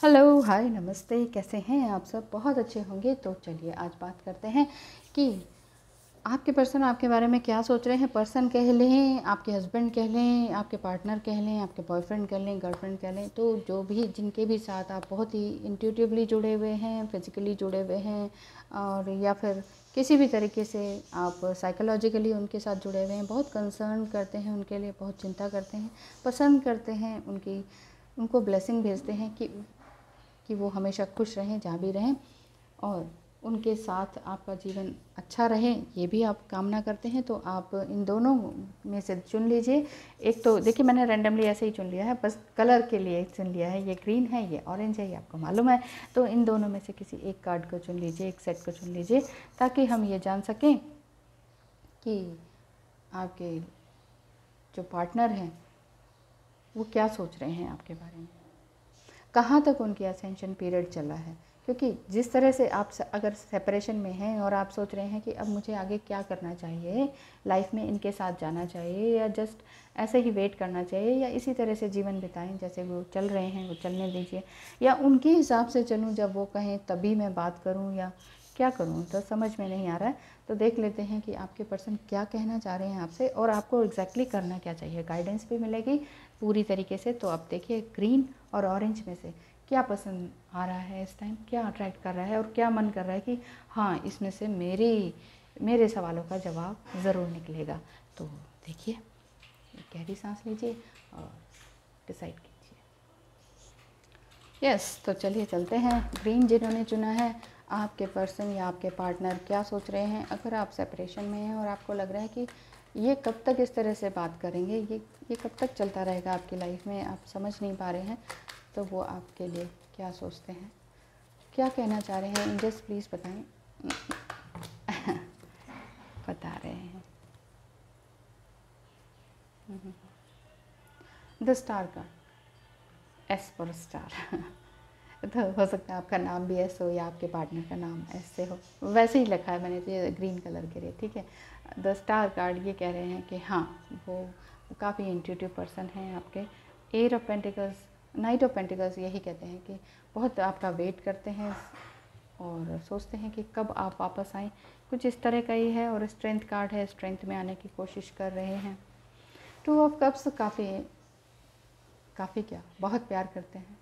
Hello, हाय, नमस्ते। कैसे हैं आप सब? बहुत अच्छे होंगे। तो चलिए आज बात करते हैं कि आपके पर्सन आपके बारे में क्या सोच रहे हैं। पर्सन कह लें, आपके हस्बैंड कह लें, आपके पार्टनर कह लें, आपके बॉयफ्रेंड कह लें, गर्लफ्रेंड कह लें, तो जो भी जिनके भी साथ आप बहुत ही इंट्यूटिवली जुड़े हुए हैं, फिज़िकली जुड़े हुए हैं, और या फिर किसी भी तरीके से आप साइकोलॉजिकली उनके साथ जुड़े हुए हैं, बहुत कंसर्न करते हैं उनके लिए, बहुत चिंता करते हैं, पसंद करते हैं उनको ब्लेसिंग भेजते हैं कि वो हमेशा खुश रहें जहाँ भी रहें, और उनके साथ आपका जीवन अच्छा रहे, ये भी आप कामना करते हैं। तो आप इन दोनों में से चुन लीजिए। एक तो देखिए, मैंने रैंडमली ऐसे ही चुन लिया है, बस कलर के लिए चुन लिया है। ये ग्रीन है, ये ऑरेंज है, ये आपको मालूम है। तो इन दोनों में से किसी एक कार्ड को चुन लीजिए, एक सेट को चुन लीजिए, ताकि हम ये जान सकें कि आपके जो पार्टनर हैं वो क्या सोच रहे हैं आपके बारे में, कहाँ तक उनकी असेंशन पीरियड चला है। क्योंकि जिस तरह से आप अगर सेपरेशन में हैं और आप सोच रहे हैं कि अब मुझे आगे क्या करना चाहिए, लाइफ में इनके साथ जाना चाहिए या जस्ट ऐसे ही वेट करना चाहिए, या इसी तरह से जीवन बिताएं जैसे वो चल रहे हैं, वो चलने दीजिए, या उनके हिसाब से चलूं, जब वो कहें तभी मैं बात करूं, या क्या करूं, तो समझ में नहीं आ रहा है। तो देख लेते हैं कि आपके पर्सन क्या कहना चाह रहे हैं आपसे, और आपको एग्जैक्टली करना क्या चाहिए। गाइडेंस भी मिलेगी पूरी तरीके से। तो अब देखिए, ग्रीन और ऑरेंज में से क्या पसंद आ रहा है इस टाइम, क्या अट्रैक्ट कर रहा है, और क्या मन कर रहा है कि हाँ, इसमें से मेरे सवालों का जवाब ज़रूर निकलेगा। तो देखिए, गहरी सांस लीजिए और डिसाइड कीजिए। यस, तो चलिए चलते हैं। ग्रीन जिन्होंने चुना है, आपके पर्सन या आपके पार्टनर क्या सोच रहे हैं। अगर आप सेपरेशन में हैं और आपको लग रहा है कि ये कब तक इस तरह से बात करेंगे, ये कब तक चलता रहेगा आपकी लाइफ में, आप समझ नहीं पा रहे हैं, तो वो आपके लिए क्या सोचते हैं, क्या कहना चाह रहे हैं, एंजल्स प्लीज़ बताएं। बता रहे हैं द स्टार का, एस फॉर स्टार। तो हो सकता है आपका नाम भी एस हो या आपके पार्टनर का नाम एस से हो, वैसे ही लिखा है मैंने तो ये ग्रीन कलर के लिए, ठीक है। द स्टार कार्ड ये कह रहे हैं कि हाँ, वो काफ़ी इंट्यूटिव पर्सन हैं आपके। Eight of pentacles, knight of pentacles यही कहते हैं कि बहुत आपका वेट करते हैं और सोचते हैं कि कब आप वापस आएँ, कुछ इस तरह का ही है। और स्ट्रेंथ कार्ड है, स्ट्रेंथ में आने की कोशिश कर रहे हैं। टू ऑफ कप्स काफ़ी क्या, बहुत प्यार करते हैं,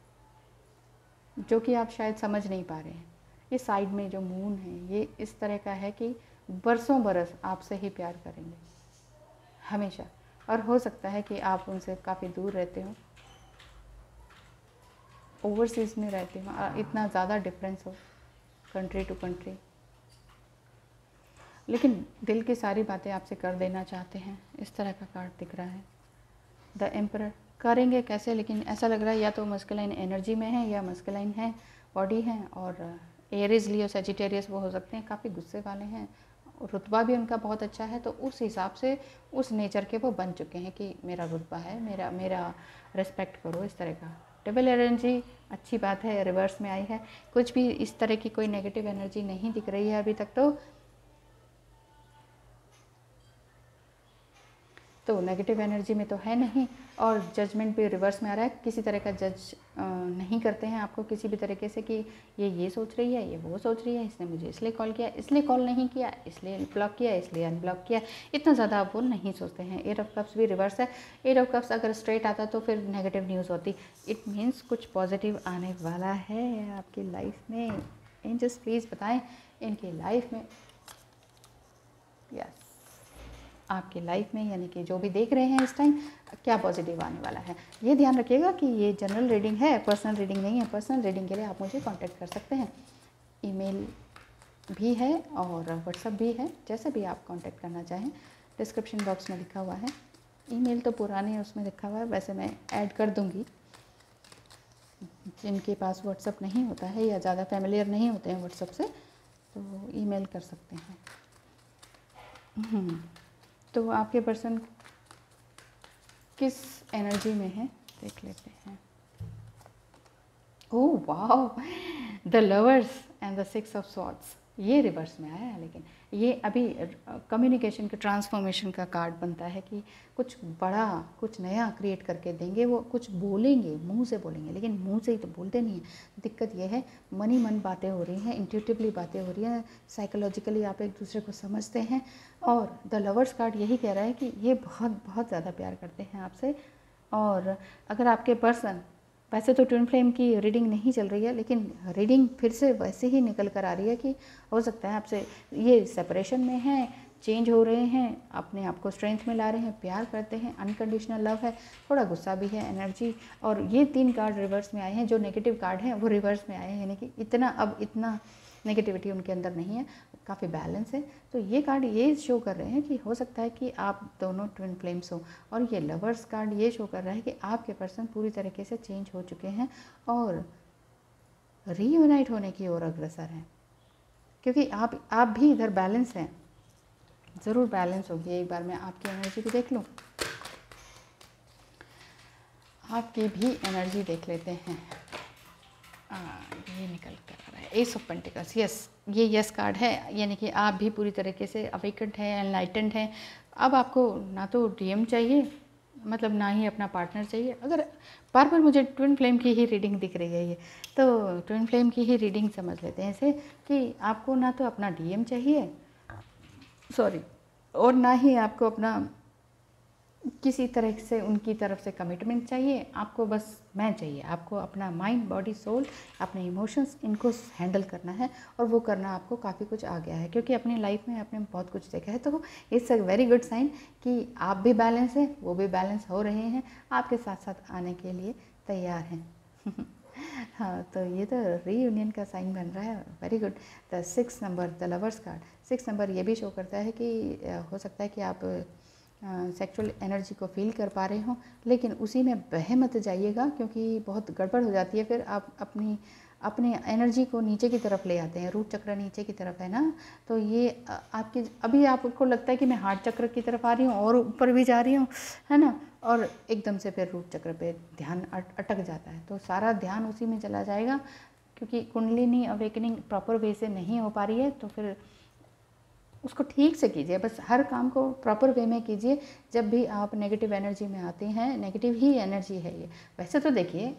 जो कि आप शायद समझ नहीं पा रहे हैं। ये साइड में जो मून है, ये इस तरह का है कि बरसों बरस आपसे ही प्यार करेंगे हमेशा। और हो सकता है कि आप उनसे काफ़ी दूर रहते हो, ओवरसीज़ में रहते हो, इतना ज़्यादा डिफरेंस हो कंट्री टू कंट्री, लेकिन दिल की सारी बातें आपसे कर देना चाहते हैं। इस तरह का कार्ड दिख रहा है। द एम्परर करेंगे कैसे, लेकिन ऐसा लग रहा है या तो मस्कुलाइन एनर्जी में है या मस्कुलाइन है, बॉडी है। और एरीज, लियो, सजिटेरियस वो हो सकते हैं, काफ़ी गुस्से वाले हैं, रुतबा भी उनका बहुत अच्छा है। तो उस हिसाब से उस नेचर के वो बन चुके हैं कि मेरा रुतबा है, मेरा रिस्पेक्ट करो, इस तरह का। डबल एनर्जी अच्छी बात है, रिवर्स में आई है। कुछ भी इस तरह की कोई नेगेटिव एनर्जी नहीं दिख रही है अभी तक। तो नेगेटिव एनर्जी में तो है नहीं, और जजमेंट भी रिवर्स में आ रहा है। किसी तरह का जज नहीं करते हैं आपको किसी भी तरीके से कि ये सोच रही है, ये वो सोच रही है, इसने मुझे इसलिए कॉल किया, इसलिए कॉल नहीं किया, इसलिए ब्लॉक किया, इसलिए अनब्लॉक किया, इतना ज़्यादा आप वो नहीं सोचते हैं। एट ऑफ कप्स भी रिवर्स है। एट ऑफ कप्स अगर स्ट्रेट आता तो फिर नेगेटिव न्यूज़ होती। इट मीन्स कुछ पॉजिटिव आने वाला है आपकी लाइफ में। एंजल्स प्लीज़ बताएं इनकी लाइफ में, यस, आपकी लाइफ में, यानी कि जो भी देख रहे हैं इस टाइम, क्या पॉजिटिव आने वाला है। ये ध्यान रखिएगा कि ये जनरल रीडिंग है, पर्सनल रीडिंग नहीं है। पर्सनल रीडिंग के लिए आप मुझे कांटेक्ट कर सकते हैं। ईमेल भी है और व्हाट्सएप भी है, जैसे भी आप कांटेक्ट करना चाहें। डिस्क्रिप्शन बॉक्स में लिखा हुआ है। ईमेल तो पुरानी उसमें लिखा हुआ है, वैसे मैं ऐड कर दूँगी। जिनके पास व्हाट्सएप नहीं होता है या ज़्यादा फेमिलियर नहीं होते हैं व्हाट्सएप से, तो ईमेल कर सकते हैं। तो आपके पर्सन किस एनर्जी में है देख लेते हैं। Oh wow, the lovers and the six of swords. ये रिवर्स में आया है, लेकिन ये अभी कम्युनिकेशन के ट्रांसफॉर्मेशन का कार्ड बनता है कि कुछ बड़ा, कुछ नया क्रिएट करके देंगे। वो कुछ बोलेंगे, मुंह से बोलेंगे, लेकिन मुंह से ही तो बोलते नहीं है। दिक्कत ये है, मनी मन बातें हो रही हैं, इंट्यूटिवली बातें हो रही हैं, साइकोलॉजिकली आप एक दूसरे को समझते हैं। और द लवर्स कार्ड यही कह रहा है कि ये बहुत बहुत ज़्यादा प्यार करते हैं आपसे। और अगर आपके पर्सन, वैसे तो ट्विन फ्लेम की रीडिंग नहीं चल रही है, लेकिन रीडिंग फिर से वैसे ही निकल कर आ रही है कि हो सकता है आपसे ये सेपरेशन में है, चेंज हो रहे हैं, अपने आप को स्ट्रेंथ में ला रहे हैं, प्यार करते हैं, अनकंडीशनल लव है, थोड़ा गुस्सा भी है, एनर्जी। और ये 3 कार्ड रिवर्स में आए हैं। जो नेगेटिव कार्ड हैं वो रिवर्स में आए हैं, यानी कि इतना नेगेटिविटी उनके अंदर नहीं है, काफ़ी बैलेंस है। तो ये कार्ड ये शो कर रहे हैं कि हो सकता है कि आप दोनों ट्विन फ्लेम्स हो। और ये लवर्स कार्ड ये शो कर रहा है कि आपके पर्सन पूरी तरीके से चेंज हो चुके हैं और रीयूनाइट होने की ओर अग्रसर हैं, क्योंकि आप भी इधर बैलेंस हैं, ज़रूर बैलेंस होगी। एक बार मैं आपकी एनर्जी भी देख लूँ, आपकी भी एनर्जी देख लेते हैं। ये निकल कर आ रहा है एस ऑफ पेंटिकल्स। यस, ये यस कार्ड है, यानी कि आप भी पूरी तरीके से अवेकेंड हैं, एनलाइटेंड हैं। अब आपको ना तो डीएम चाहिए, मतलब ना ही अपना पार्टनर चाहिए। अगर बार बार मुझे ट्विन फ्लेम की ही रीडिंग दिख रही है ये, तो ट्विन फ्लेम की ही रीडिंग समझ लेते हैं ऐसे कि आपको ना तो अपना डीएम चाहिए, सॉरी, और ना ही आपको अपना किसी तरह से उनकी तरफ से कमिटमेंट चाहिए। आपको बस मैं चाहिए। आपको अपना माइंड, बॉडी, सोल, अपने इमोशंस, इनको हैंडल करना है। और वो करना आपको काफ़ी कुछ आ गया है, क्योंकि अपनी लाइफ में आपने बहुत कुछ देखा है। तो it's a very good sign कि आप भी बैलेंस हैं, वो भी बैलेंस हो रहे हैं, आपके साथ साथ आने के लिए तैयार हैं। हाँ, तो ये तो रीयूनियन का साइन बन रहा है। Very good. The 6 number, the lovers card. 6 number ये भी शो करता है कि हो सकता है कि आप सेक्सुअल एनर्जी को फील कर पा रहे हों, लेकिन उसी में बह मत जाइएगा, क्योंकि बहुत गड़बड़ हो जाती है। फिर आप अपनी एनर्जी को नीचे की तरफ ले आते हैं। रूट चक्र नीचे की तरफ है ना, तो ये आपकी अभी आपको लगता है कि मैं हार्ट चक्र की तरफ आ रही हूँ और ऊपर भी जा रही हूँ, है ना, और एकदम से फिर रूट चक्र पे ध्यान अटक जाता है। तो सारा ध्यान उसी में चला जाएगा, क्योंकि कुंडलिनी अवेकनिंग प्रॉपर वे से नहीं हो पा रही है। तो फिर उसको ठीक से कीजिए, बस हर काम को प्रॉपर वे में कीजिए। जब भी आप नेगेटिव एनर्जी में आते हैं, नेगेटिव ही एनर्जी है ये। वैसे तो देखिए,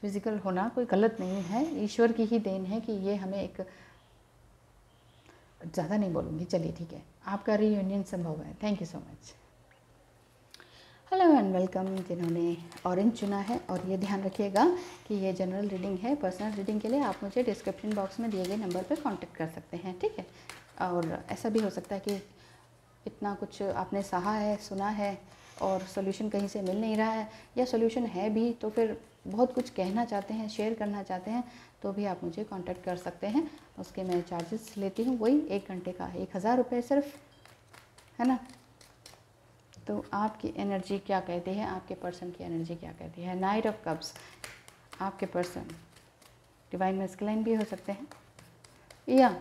फिजिकल होना कोई गलत नहीं है, ईश्वर की ही देन है कि ये हमें एक, ज़्यादा नहीं बोलूँगी, चलिए ठीक है, आपका रीयूनियन संभव है। Thank you so much. Hello and welcome जिन्होंने ऑरेंज चुना है। और ये ध्यान रखिएगा कि ये जनरल रीडिंग है। पर्सनल रीडिंग के लिए आप मुझे डिस्क्रिप्शन बॉक्स में दिए गए नंबर पर कांटेक्ट कर सकते हैं, ठीक है। और ऐसा भी हो सकता है कि इतना कुछ आपने सहा है, सुना है, और सोल्यूशन कहीं से मिल नहीं रहा है, या सोल्यूशन है भी तो फिर बहुत कुछ कहना चाहते हैं, शेयर करना चाहते हैं, तो भी आप मुझे कांटेक्ट कर सकते हैं। उसके मैं चार्जेस लेती हूँ, वही 1 घंटे का 1000 रुपये सिर्फ, है ना। तो आपकी एनर्जी क्या कहती है, आपके पर्सन की एनर्जी क्या कहती है। नाइट ऑफ कप्स, आपके पर्सन डिवाइन मैस्कुलाइन भी हो सकते हैं, या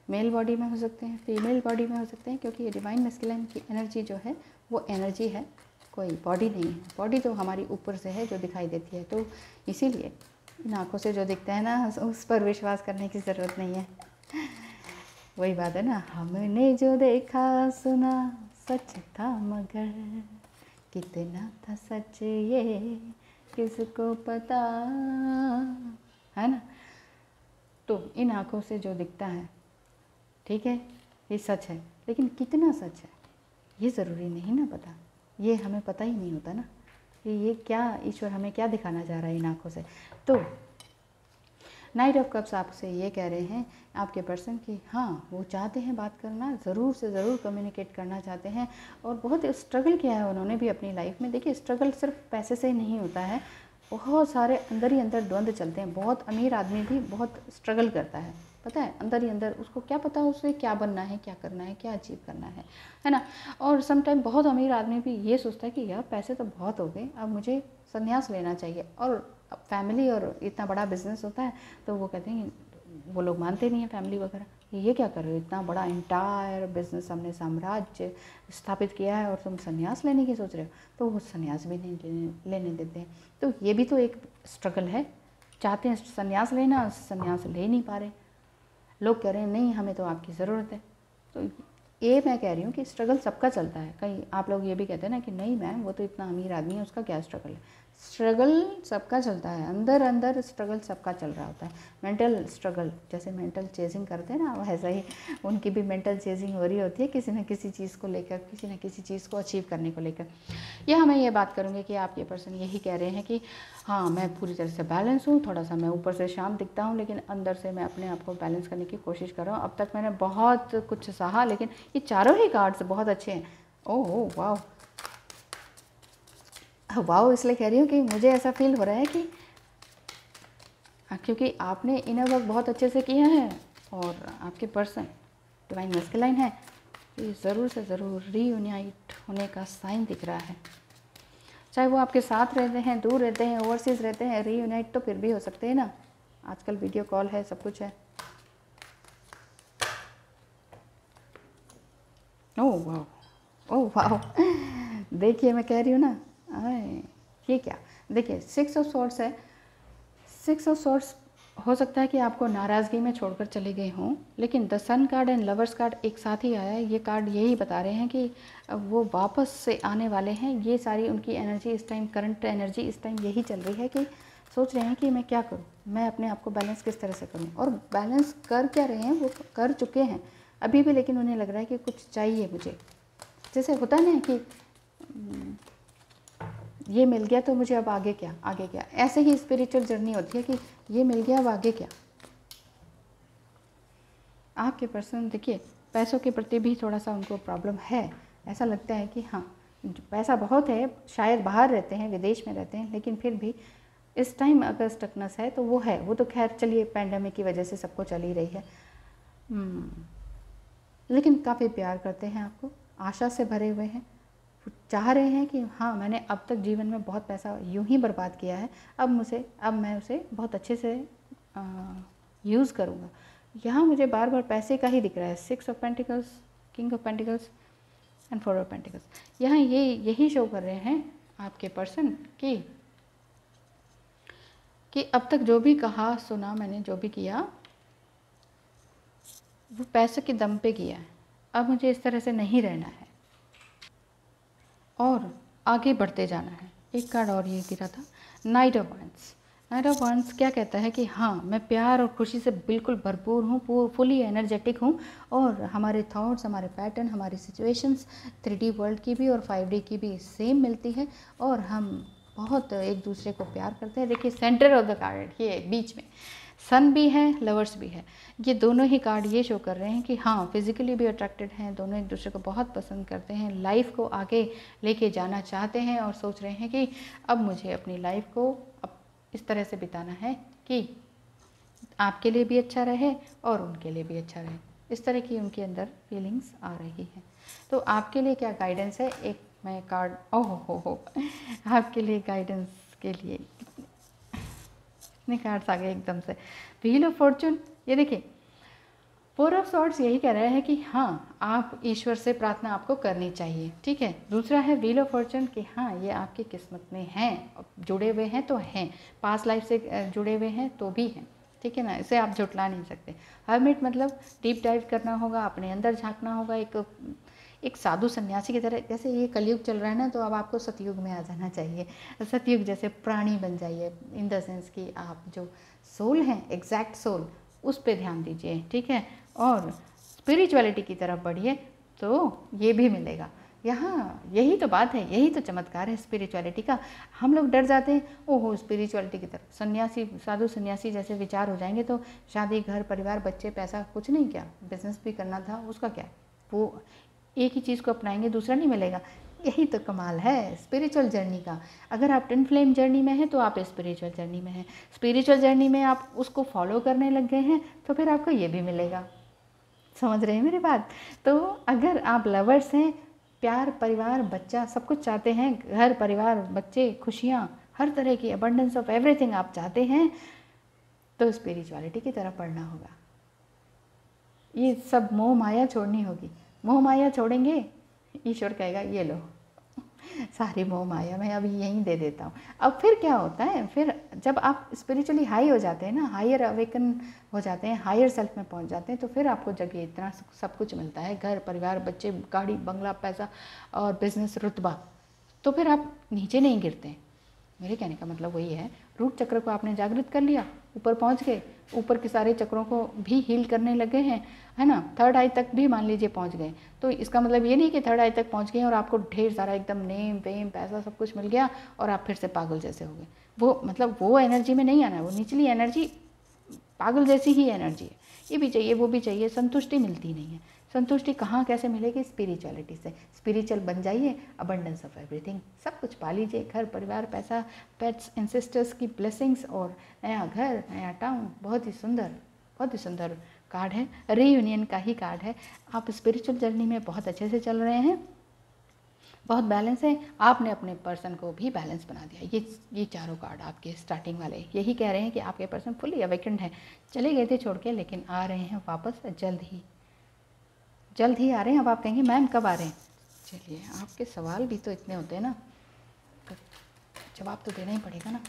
मेल बॉडी में हो सकते हैं, फीमेल बॉडी में हो सकते हैं, क्योंकि ये डिवाइन मैस्कुलाइन की एनर्जी जो है वो एनर्जी है, कोई बॉडी नहीं है। बॉडी तो हमारी ऊपर से है जो दिखाई देती है, तो इसीलिए इन आँखों से जो दिखता है ना, उस पर विश्वास करने की ज़रूरत नहीं है। वही बात है ना, हमने जो देखा सुना सच था, मगर कितना था सच ये किसको पता, है ना। तो इन आँखों से जो दिखता है, ठीक है, ये सच है, लेकिन कितना सच है ये ज़रूरी नहीं ना पता। ये हमें पता ही नहीं होता ना कि ये क्या, ईश्वर हमें क्या दिखाना चाह रहा है इन आँखों से। तो नाइट ऑफ कप्स आपसे ये कह रहे हैं, आपके पर्सन की, हाँ वो चाहते हैं बात करना, ज़रूर से ज़रूर कम्युनिकेट करना चाहते हैं। और बहुत स्ट्रगल किया है उन्होंने भी अपनी लाइफ में। देखिए, स्ट्रगल सिर्फ पैसे से ही नहीं होता है, बहुत सारे अंदर ही अंदर द्वंद्व चलते हैं। बहुत अमीर आदमी भी बहुत स्ट्रगल करता है, पता है, अंदर ही अंदर उसको क्या पता उसे क्या बनना है, क्या करना है, क्या अचीव करना है ना। और समटाइम बहुत अमीर आदमी भी ये सोचता है कि यार पैसे तो बहुत हो गए, अब मुझे संन्यास लेना चाहिए। और फैमिली और इतना बड़ा बिजनेस होता है, तो वो कहते हैं, वो लोग मानते नहीं हैं फैमिली वगैरह, ये क्या कर रहे हो, इतना बड़ा इंटायर बिजनेस, हमने साम्राज्य स्थापित किया है और तुम संन्यास लेने की सोच रहे हो। तो वो संन्यास भी नहीं लेने देते हैं। तो ये भी तो एक स्ट्रगल है, चाहते हैं संन्यास लेना, संन्यास ले नहीं पा रहे। लोग कह रहे हैं नहीं हमें तो आपकी ज़रूरत है। तो ये मैं कह रही हूँ कि स्ट्रगल सबका चलता है। कई आप लोग ये भी कहते हैं ना कि नहीं मैम वो तो इतना अमीर आदमी है उसका क्या स्ट्रगल है। स्ट्रगल सबका चलता है, अंदर अंदर स्ट्रगल सबका चल रहा होता है। मेंटल स्ट्रगल, जैसे मेंटल चेजिंग करते हैं ना, वैसा ही उनकी भी मेंटल चेजिंग हो रही होती है किसी न किसी चीज़ को लेकर, किसी न किसी चीज़ को अचीव करने को लेकर। यहाँ मैं ये बात करूँगी कि आप ये पर्सन यही कह रहे हैं कि हाँ मैं पूरी तरह से बैलेंस हूँ, थोड़ा सा मैं ऊपर से शांत दिखता हूँ लेकिन अंदर से मैं अपने आप को बैलेंस करने की कोशिश कर रहा हूँ। अब तक मैंने बहुत कुछ सहा लेकिन ये चारों ही कार्ड्स बहुत अच्छे हैं। ओह वाह वाह, इसलिए कह रही हूँ कि मुझे ऐसा फील हो रहा है कि क्योंकि आपने इनर वर्क बहुत अच्छे से किया है और आपके पर्सन डिवाइन मैस्कुलाइन है, ये ज़रूर से ज़रूर रीयूनाइट होने का साइन दिख रहा है। चाहे वो आपके साथ रहते हैं, दूर रहते हैं, ओवरसीज़ रहते हैं, रीयूनाइट तो फिर भी हो सकते हैं ना, आजकल वीडियो कॉल है, सब कुछ है। ओह वाह, ओह वाह, देखिए मैं कह रही हूँ ना, ये क्या, देखिए 6 ऑफ सॉर्ड्स है। 6 ऑफ सॉर्ड्स हो सकता है कि आपको नाराज़गी में छोड़कर चले गए हों, लेकिन the sun card and lovers card एक साथ ही आया है। ये कार्ड यही बता रहे हैं कि वो वापस से आने वाले हैं। ये सारी उनकी एनर्जी इस टाइम, करंट एनर्जी इस टाइम यही चल रही है कि सोच रहे हैं कि मैं क्या करूं, मैं अपने आप को बैलेंस किस तरह से करूं, और बैलेंस कर क्या रहे हैं, वो कर चुके हैं अभी भी, लेकिन उन्हें लग रहा है कि कुछ चाहिए मुझे। जैसे होता ना कि ये मिल गया तो मुझे अब आगे क्या, आगे क्या, ऐसे ही स्पिरिचुअल जर्नी होती है कि ये मिल गया अब आगे क्या। आपके पर्सन देखिए पैसों के प्रति भी थोड़ा सा उनको प्रॉब्लम है। ऐसा लगता है कि हाँ पैसा बहुत है, शायद बाहर रहते हैं, विदेश में रहते हैं, लेकिन फिर भी इस टाइम अगर स्टकनेस है तो वो है। वो तो खैर चलिए पैंडेमिक की वजह से सबको चल ही रही है, लेकिन काफ़ी प्यार करते हैं आपको, आशा से भरे हुए हैं, चाह रहे हैं कि हाँ मैंने अब तक जीवन में बहुत पैसा यूं ही बर्बाद किया है, अब मैं उसे बहुत अच्छे से यूज़ करूँगा। यहाँ मुझे बार बार पैसे का ही दिख रहा है। 6 of pentacles, king of pentacles and 4 of pentacles. यहाँ यही शो कर रहे हैं आपके पर्सन कि अब तक जो भी कहा सुना मैंने, जो भी किया वो पैसे के दम पे किया है, अब मुझे इस तरह से नहीं रहना है और आगे बढ़ते जाना है। एक कार्ड और ये गिरा था, night of wands. Night of wands क्या कहता है कि हाँ मैं प्यार और खुशी से बिल्कुल भरपूर हूँ, फुली एनर्जेटिक हूँ, और हमारे थॉट्स, हमारे पैटर्न, हमारी सिचुएशंस 3D वर्ल्ड की भी और 5D की भी सेम मिलती है, और हम बहुत एक दूसरे को प्यार करते हैं। देखिए सेंटर ऑफ द कार्ड, ये बीच में सन भी है, लवर्स भी है। ये दोनों ही कार्ड ये शो कर रहे हैं कि हाँ फिजिकली भी अट्रैक्टेड हैं, दोनों एक दूसरे को बहुत पसंद करते हैं, लाइफ को आगे लेके जाना चाहते हैं और सोच रहे हैं कि अब मुझे अपनी लाइफ को अब इस तरह से बिताना है कि आपके लिए भी अच्छा रहे और उनके लिए भी अच्छा रहे। इस तरह की उनके अंदर फीलिंग्स आ रही हैं। तो आपके लिए क्या गाइडेंस है, एक मैं कार्ड, ओह हो आपके लिए गाइडेंस के लिए कितने कार्ड्स आ गए एकदम से। व्हील ऑफ फॉर्चून, ये देखिए 4 ऑफ सॉर्ड्स यही कह रहे हैं कि हाँ आप ईश्वर से प्रार्थना आपको करनी चाहिए, ठीक है। दूसरा है व्हील ऑफ फॉर्चून कि हाँ ये आपकी किस्मत में हैं, जुड़े हुए हैं तो हैं, पास्ट लाइफ से जुड़े हुए हैं तो भी हैं, ठीक है ना, इसे आप झुटला नहीं सकते। हर्मिट मतलब डीप डाइव करना होगा, अपने अंदर झांकना होगा, एक साधु सन्यासी की तरह। जैसे ये कलयुग चल रहा है ना, तो अब आपको सतयुग में आ जाना चाहिए, सतयुग जैसे प्राणी बन जाइए, इन द सेंस कि आप जो सोल हैं, एग्जैक्ट सोल, उस पर ध्यान दीजिए, ठीक है, और स्पिरिचुअलिटी की तरफ बढ़िए तो ये भी मिलेगा। यहाँ यही तो बात है, यही तो चमत्कार है स्पिरिचुअलिटी का। हम लोग डर जाते हैं, ओहो स्पिरिचुअलिटी की तरफ, सन्यासी, साधु सन्यासी जैसे विचार हो जाएंगे तो शादी, घर, परिवार, बच्चे, पैसा, कुछ नहीं, क्या बिजनेस भी करना था उसका क्या, वो एक ही चीज़ को अपनाएंगे दूसरा नहीं मिलेगा। यही तो कमाल है स्पिरिचुअल जर्नी का। अगर आप ट्विन फ्लेम जर्नी में हैं तो आप स्पिरिचुअल जर्नी में हैं, स्पिरिचुअल जर्नी में आप उसको फॉलो करने लग गए हैं तो फिर आपको ये भी मिलेगा। समझ रहे हैं मेरी बात। तो अगर आप लवर्स हैं, प्यार, परिवार, बच्चा सब कुछ चाहते हैं, घर, परिवार, बच्चे, खुशियाँ, हर तरह की अबंडेंस ऑफ एवरीथिंग आप चाहते हैं, तो स्पिरिचुअलिटी की तरफ बढ़ना होगा। ये सब मोह माया छोड़नी होगी। मोह माया छोड़ेंगे, ईश्वर कहेगा ये लो, सारी मोह माया मैं अभी यहीं दे देता हूँ। अब फिर क्या होता है, फिर जब आप स्पिरिचुअली हाई हो जाते हैं ना, हायर अवेकन हो जाते हैं, हायर सेल्फ में पहुँच जाते हैं, तो फिर आपको जगह इतना सब कुछ मिलता है, घर परिवार बच्चे गाड़ी बंगला पैसा और बिजनेस रुतबा, तो फिर आप नीचे नहीं गिरते। मेरे कहने का मतलब वही है, रूट चक्र को आपने जागृत कर लिया, ऊपर पहुंच गए, ऊपर के सारे चक्रों को भी हील करने लगे हैं, है ना, थर्ड आई तक भी मान लीजिए पहुंच गए। तो इसका मतलब ये नहीं कि थर्ड आई तक पहुंच गए और आपको ढेर सारा एकदम नेम फेम पैसा सब कुछ मिल गया और आप फिर से पागल जैसे हो गए। वो मतलब वो एनर्जी में नहीं आना है, वो निचली एनर्जी पागल जैसी ही एनर्जी है, ये भी चाहिए वो भी चाहिए, संतुष्टि मिलती नहीं है। संतुष्टि कहाँ कैसे मिलेगी? स्पिरिचुअलिटी से। स्पिरिचुअल बन जाइए, अबंडेंस ऑफ एवरीथिंग, सब कुछ पा लीजिए, घर परिवार पैसा पेट्स एंसेस्टर्स की ब्लेसिंग्स और नया घर नया टाउन। बहुत ही सुंदर कार्ड है, रीयूनियन का ही कार्ड है। आप स्पिरिचुअल जर्नी में बहुत अच्छे से चल रहे हैं, बहुत बैलेंस है, आपने अपने पर्सन को भी बैलेंस बना दिया। ये चारों कार्ड आपके स्टार्टिंग वाले यही कह रहे हैं कि आपके पर्सन फुली अवेकेंड है, चले गए थे छोड़ के लेकिन आ रहे हैं वापस जल्द ही आ रहे हैं। अब आप कहेंगे मैम कब आ रहे हैं? चलिए, आपके सवाल भी तो इतने होते हैं ना, तो जवाब तो देना ही पड़ेगा ना।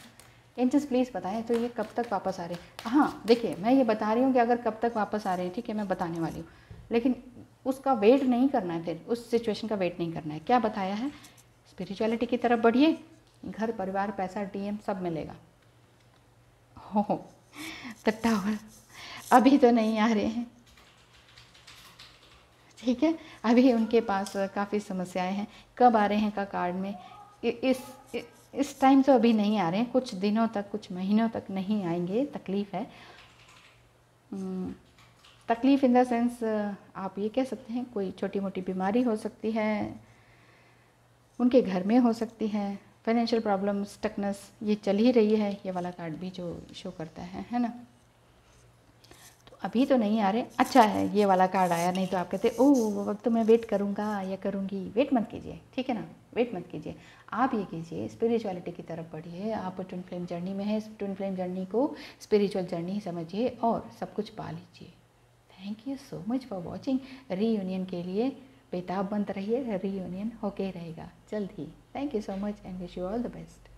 एंजल्स प्लीज़ बताएं तो ये कब तक वापस आ रहे हैं? हाँ देखिए, मैं ये बता रही हूँ कि अगर कब तक वापस आ रहे हैं, ठीक है, मैं बताने वाली हूँ, लेकिन उसका वेट नहीं करना है, फिर उस सिचुएशन का वेट नहीं करना है। क्या बताया है? स्पिरिचुअलिटी की तरफ बढ़िए, घर परिवार पैसा डीएम सब मिलेगा। हो द टावर अभी तो नहीं आ रहे हैं, ठीक है, अभी उनके पास काफ़ी समस्याएं हैं। कब आ रहे हैं का कार्ड में इस टाइम तो अभी नहीं आ रहे हैं, कुछ दिनों तक कुछ महीनों तक नहीं आएंगे। तकलीफ़ है, तकलीफ़ इन द सेंस आप ये कह सकते हैं कोई छोटी मोटी बीमारी हो सकती है, उनके घर में हो सकती है, फाइनेंशियल प्रॉब्लम स्टकनेस ये चल ही रही है, ये वाला कार्ड भी जो शो करता है ना। तो अभी तो नहीं आ रहे, अच्छा है ये वाला कार्ड आया, नहीं तो आप कहते ओह अब तो मैं वेट करूँगा या करूँगी। वेट मत कीजिए, ठीक है ना, वेट मत कीजिए, आप ये कीजिए, स्पिरिचुअलिटी की तरफ बढ़िए। आप ट्विन फ्लेम जर्नी में है, ट्विन फ्लेम जर्नी को स्पिरिचुअल जर्नी समझिए और सब कुछ पा लीजिए। Thank you so much for watching. Reunion के लिए बेताब बनते रहिए, रीयूनियन होके रहेगा जल्द ही। Thank you so much and wish you all the best.